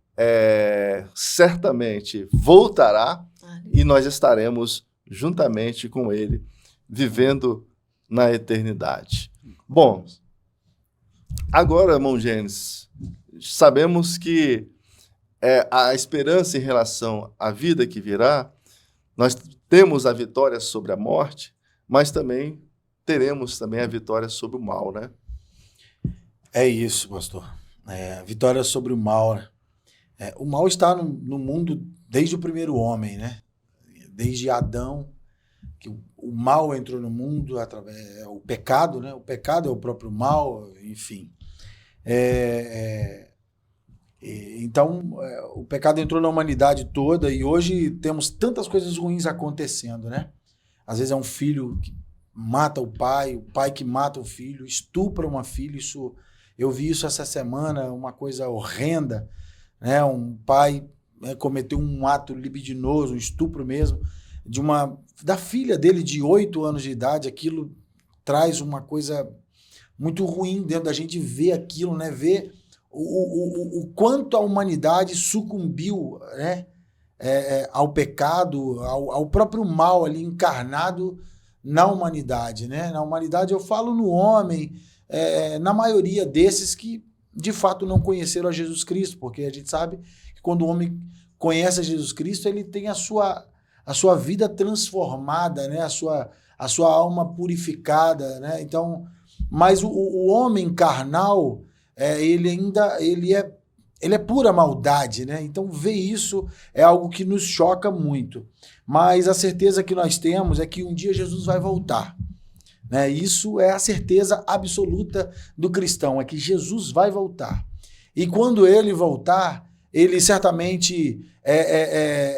certamente voltará e nós estaremos juntamente com ele, vivendo na eternidade. Bom, agora, irmão Gênesis, sabemos que a esperança em relação à vida que virá, nós temos a vitória sobre a morte, mas também teremos também a vitória sobre o mal, né?
É isso, pastor. Vitória sobre o mal. O mal está no mundo desde o primeiro homem, né? Desde Adão, que o mal entrou no mundo através o pecado, né? O pecado é o próprio mal, enfim. Então, o pecado entrou na humanidade toda e hoje temos tantas coisas ruins acontecendo, né? Às vezes é um filho que mata o pai que mata o filho, estupra uma filha. Eu vi isso essa semana, uma coisa horrenda, né? Um pai cometeu um ato libidinoso, um estupro mesmo, da filha dele de 8 anos de idade. Aquilo traz uma coisa muito ruim dentro da gente ver aquilo, né? Ver o quanto a humanidade sucumbiu, né? Ao pecado, ao próprio mal ali encarnado na humanidade, né? Na humanidade eu falo no homem, na maioria desses que de fato não conheceram a Jesus Cristo, porque a gente sabe que quando o homem conhece a Jesus Cristo, ele tem a sua vida transformada, né? A sua alma purificada, né? Então, mas o homem carnal, ele é pura maldade, né? Então ver isso é algo que nos choca muito. Mas a certeza que nós temos é que um dia Jesus vai voltar, né? Isso é a certeza absoluta do cristão, é que Jesus vai voltar. E quando ele voltar, ele certamente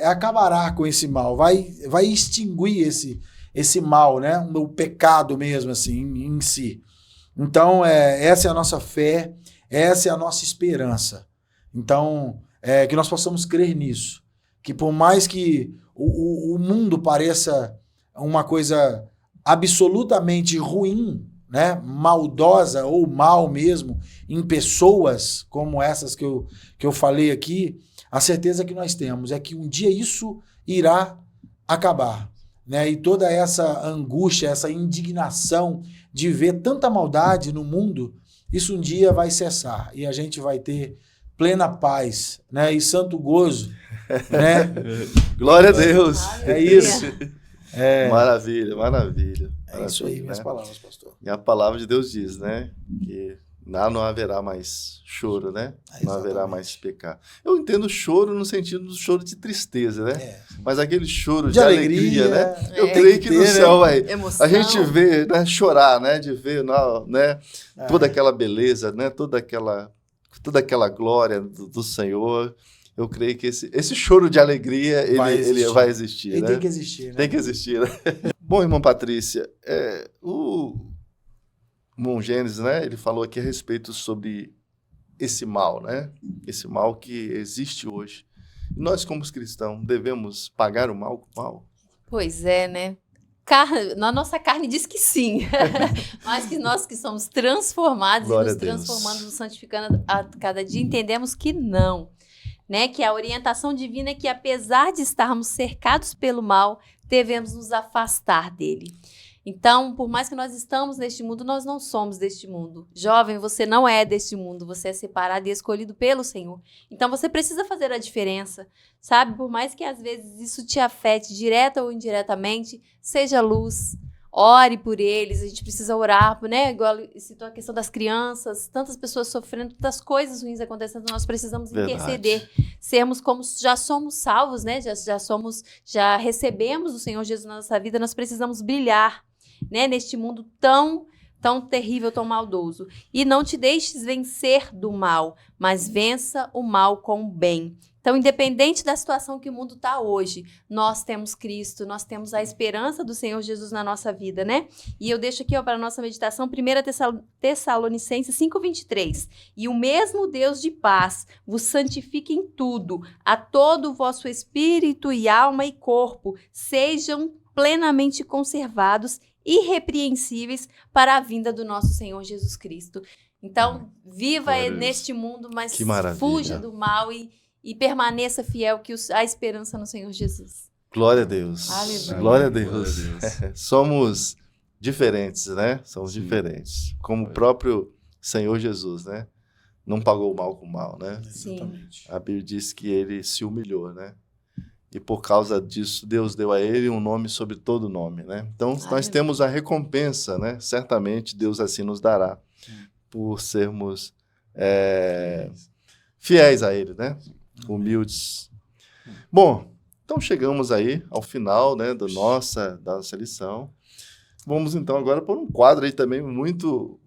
acabará com esse mal, vai extinguir esse mal, né? O pecado mesmo, assim, em si. Então, essa é a nossa fé, essa é a nossa esperança. Então, que nós possamos crer nisso. Que por mais que o mundo pareça uma coisa absolutamente ruim, né, maldosa ou mal mesmo, em pessoas como essas que eu falei aqui, a certeza que nós temos é que um dia isso irá acabar, né? E toda essa angústia, essa indignação de ver tanta maldade no mundo, isso um dia vai cessar e a gente vai ter plena paz, né? E santo gozo, né?
Glória a Deus.
É isso.
Maravilha, maravilha.
É isso aí,
Maravilha,
minhas
né?
palavras, pastor.
E a palavra de Deus diz, né? Que lá não haverá mais choro, né? Não haverá mais pecar. Eu entendo choro no sentido do choro de tristeza, né? Mas aquele choro de alegria, né? Eu creio que no céu vai...
Emoção.
A gente vê, né? Chorar, né? De ver, né? Toda aquela beleza, né? Toda aquela glória do Senhor. Eu creio que esse choro de alegria, ele vai existir,
Ele
né?
tem que existir, né?
Tem que existir, né? Bom, irmã Patrícia, o irmão Gênesis, né? Ele falou aqui a respeito sobre esse mal, né? Esse mal que existe hoje. Nós, como cristãos, devemos pagar o mal com o mal?
Pois é, né? Na nossa carne diz que sim, mas que nós que somos transformados
Glória
e nos
a Deus.
transformando, nos santificando a cada dia, entendemos que não, né? Que a orientação divina é que apesar de estarmos cercados pelo mal, devemos nos afastar dele. Então, por mais que nós estamos neste mundo, nós não somos deste mundo. Jovem, você não é deste mundo, você é separado e escolhido pelo Senhor. Então, você precisa fazer a diferença, sabe? Por mais que às vezes isso te afete direta ou indiretamente, seja luz, ore por eles, a gente precisa orar, né? Igual citou a questão das crianças, tantas pessoas sofrendo, tantas coisas ruins acontecendo, nós precisamos interceder, sermos como já somos salvos, né? Já recebemos o Senhor Jesus na nossa vida, nós precisamos brilhar, né, neste mundo tão terrível, tão maldoso. E não te deixes vencer do mal, mas vença o mal com o bem. Então, independente da situação que o mundo está hoje, nós temos Cristo, nós temos a esperança do Senhor Jesus na nossa vida, né? E eu deixo aqui para a nossa meditação 1 Tessalonicenses 5:23. E o mesmo Deus de paz vos santifique em tudo, a todo o vosso espírito e alma e corpo sejam plenamente conservados, irrepreensíveis para a vinda do nosso Senhor Jesus Cristo. Então, viva neste mundo, mas fuja do mal e permaneça fiel que a esperança no Senhor Jesus.
Glória a Deus.
Aleluia.
Glória a Deus. Somos diferentes, né? Somos diferentes. Como o próprio Senhor Jesus, né? Não pagou o mal com o mal, né?
Sim.
A Bíblia diz que ele se humilhou, né? E por causa disso, Deus deu a ele um nome sobre todo nome, né? Então, nós temos a recompensa, né? Certamente, Deus assim nos dará por sermos fiéis a ele, né? Humildes. Bom, então chegamos aí ao final, né, da nossa lição. Vamos, então, agora por um quadro aí também muito...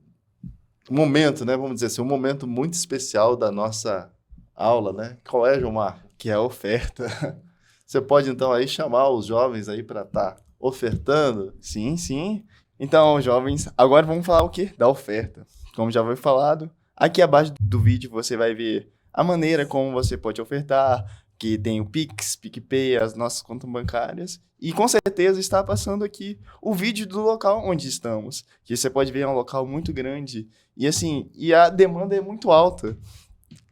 Um momento, né? Vamos dizer assim, um momento muito especial da nossa aula, né? Qual é, Gilmar?
Que é a oferta.
Você pode, então, aí chamar os jovens aí para estar ofertando?
Sim, sim. Então, jovens, agora vamos falar o quê? Da oferta. Como já foi falado, aqui abaixo do vídeo você vai ver a maneira como você pode ofertar, que tem o Pix, PicPay, as nossas contas bancárias. E com certeza está passando aqui o vídeo do local onde estamos. Que você pode ver, é um local muito grande. E assim, a demanda é muito alta.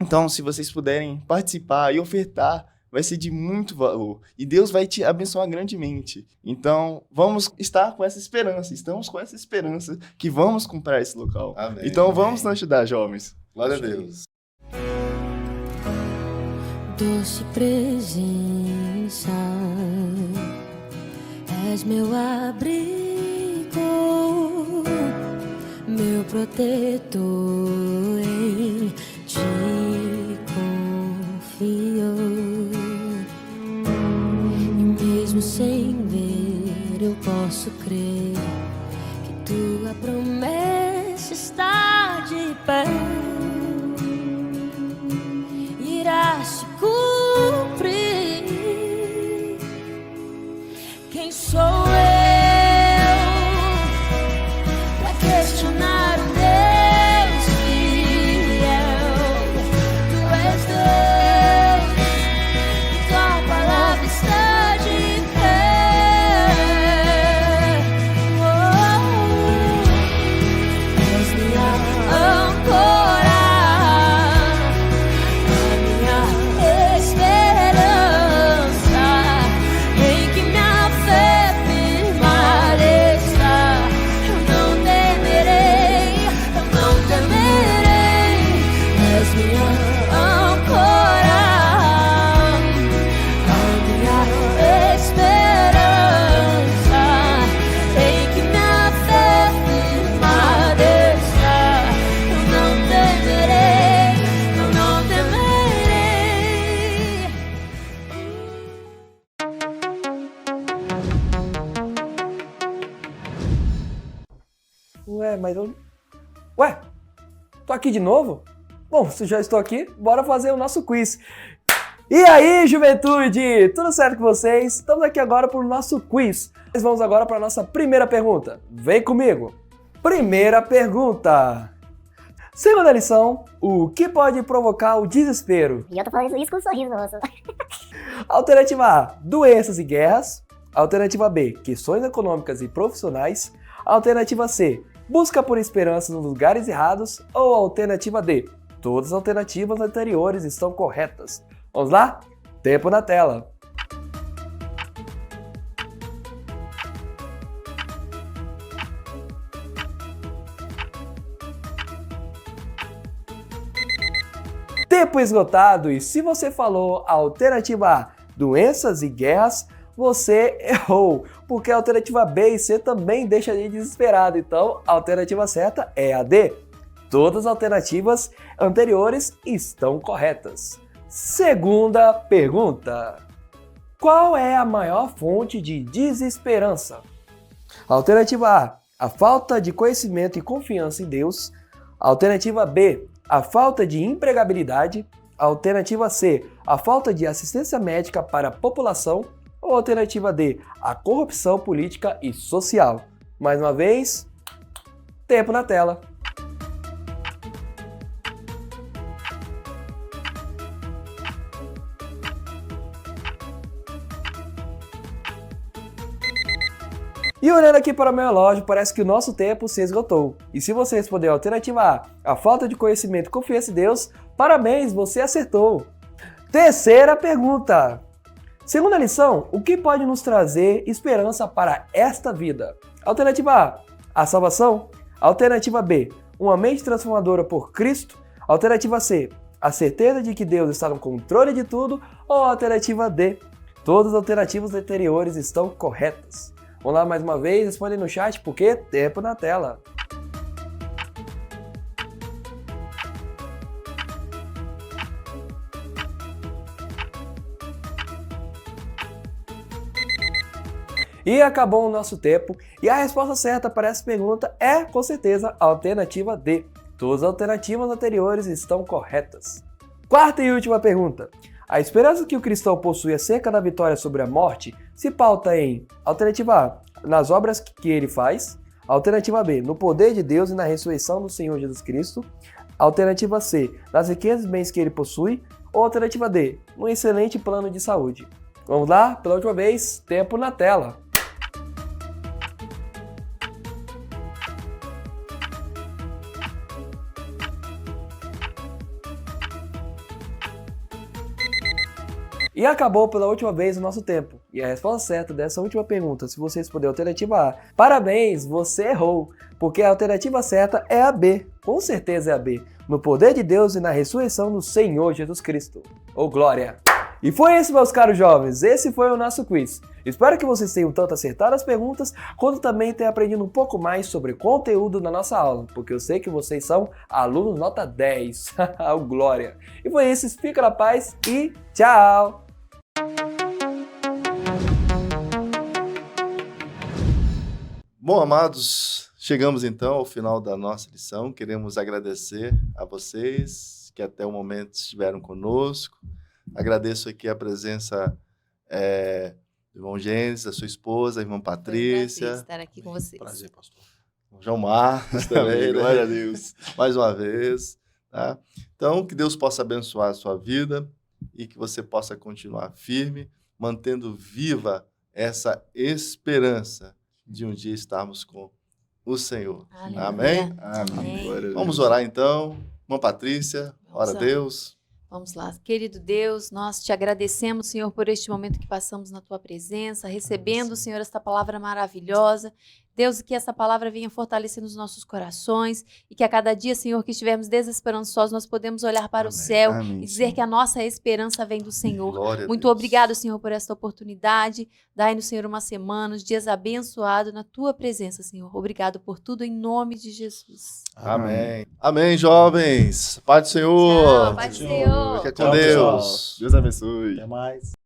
Então, se vocês puderem participar e ofertar, vai ser de muito valor. E Deus vai te abençoar grandemente. Então, vamos estar com essa esperança. Estamos com essa esperança que vamos comprar esse local.
Amém.
Então, vamos nos ajudar, jovens.
Glória a Deus.
Doce presença, és meu abrigo, meu protetor, em ti confio. E mesmo sem ver, eu posso crer que tua promessa está de pé. Irá se cumprir. Quem sou eu pra questionar o Deus fiel? Tu és Deus e tua palavra está de pé.
Ué, mas eu... Ué, tô aqui de novo? Bom, se já estou aqui, bora fazer o nosso quiz. E aí, juventude? Tudo certo com vocês? Estamos aqui agora para o nosso quiz. Nós vamos agora para a nossa primeira pergunta. Vem comigo. Primeira pergunta. Segunda lição, o que pode provocar o desespero?
E eu tô falando isso com um sorriso no rosto.
Alternativa A, doenças e guerras. Alternativa B, questões econômicas e profissionais. Alternativa C, busca por esperança nos lugares errados. Ou alternativa D, todas as alternativas anteriores estão corretas. Vamos lá? Tempo na tela. Tempo esgotado, e se você falou a alternativa A, doenças e guerras, você errou, porque a alternativa B e C também deixa a gente desesperado, então a alternativa certa é a D. Todas as alternativas anteriores estão corretas. Segunda pergunta. Qual é a maior fonte de desesperança? Alternativa A, a falta de conhecimento e confiança em Deus. Alternativa B, a falta de empregabilidade. Alternativa C, a falta de assistência médica para a população. Ou alternativa D, a corrupção política e social. Mais uma vez, tempo na tela. E olhando aqui para o meu relógio, parece que o nosso tempo se esgotou. E se você respondeu a alternativa A, a falta de conhecimento e confiança em Deus, parabéns, você acertou. Terceira pergunta. Segunda lição, o que pode nos trazer esperança para esta vida? Alternativa A, a salvação. Alternativa B, uma mente transformadora por Cristo. Alternativa C, a certeza de que Deus está no controle de tudo. Ou alternativa D, todas as alternativas anteriores estão corretas. Vamos lá mais uma vez, respondem no chat, porque tempo na tela. E acabou o nosso tempo, e a resposta certa para essa pergunta é, com certeza, a alternativa D. Todas as alternativas anteriores estão corretas. Quarta e última pergunta. A esperança que o cristão possui acerca da vitória sobre a morte se pauta em alternativa A, nas obras que ele faz. Alternativa B, no poder de Deus e na ressurreição do Senhor Jesus Cristo. Alternativa C, nas riquezas e bens que ele possui. Ou alternativa D, um excelente plano de saúde. Vamos lá, pela última vez, tempo na tela. E acabou pela última vez o nosso tempo. E a resposta certa dessa última pergunta, se você responder a alternativa A, parabéns, você errou. Porque a alternativa certa é a B. Com certeza é a B. No poder de Deus e na ressurreição do Senhor Jesus Cristo. Ô glória! E foi isso, meus caros jovens. Esse foi o nosso quiz. Espero que vocês tenham tanto acertado as perguntas, quanto também tenham aprendido um pouco mais sobre o conteúdo da nossa aula, porque eu sei que vocês são alunos nota 10. Ô glória! E foi isso, fica na paz e tchau!
Bom, amados, chegamos então ao final da nossa lição. Queremos agradecer a vocês que até o momento estiveram conosco. Agradeço aqui a presença do irmão Gênesis, da sua esposa, a irmã Patrícia.
Estar aqui com vocês.
Prazer, pastor.
O João Marcos também, né?
Glória a Deus.
Mais uma vez. Tá? Então, que Deus possa abençoar a sua vida e que você possa continuar firme, mantendo viva essa esperança de um dia estarmos com o Senhor.
Aleluia.
Amém?
Amém.
Glória a Deus.
Vamos orar então. Irmã Patrícia, ora a
orar.
Deus.
Vamos lá. Querido Deus, nós te agradecemos, Senhor, por este momento que passamos na tua presença, recebendo, Senhor, esta palavra maravilhosa. Deus, que essa palavra venha fortalecendo os nossos corações e que a cada dia, Senhor, que estivermos desesperançosos, nós podemos olhar para o céu
Amém,
e dizer
Senhor.
que a nossa esperança vem do Senhor.
Glória a
Muito
Deus.
obrigado, Senhor, por esta oportunidade. Dai-nos, Senhor, uma semana, os dias abençoados na tua presença, Senhor. Obrigado por tudo, em nome de Jesus.
Amém. Amém, jovens. Paz do Senhor.
Tchau, paz do Senhor.
Fica com
Tchau, pessoal.
Deus.
Deus abençoe.
Até mais.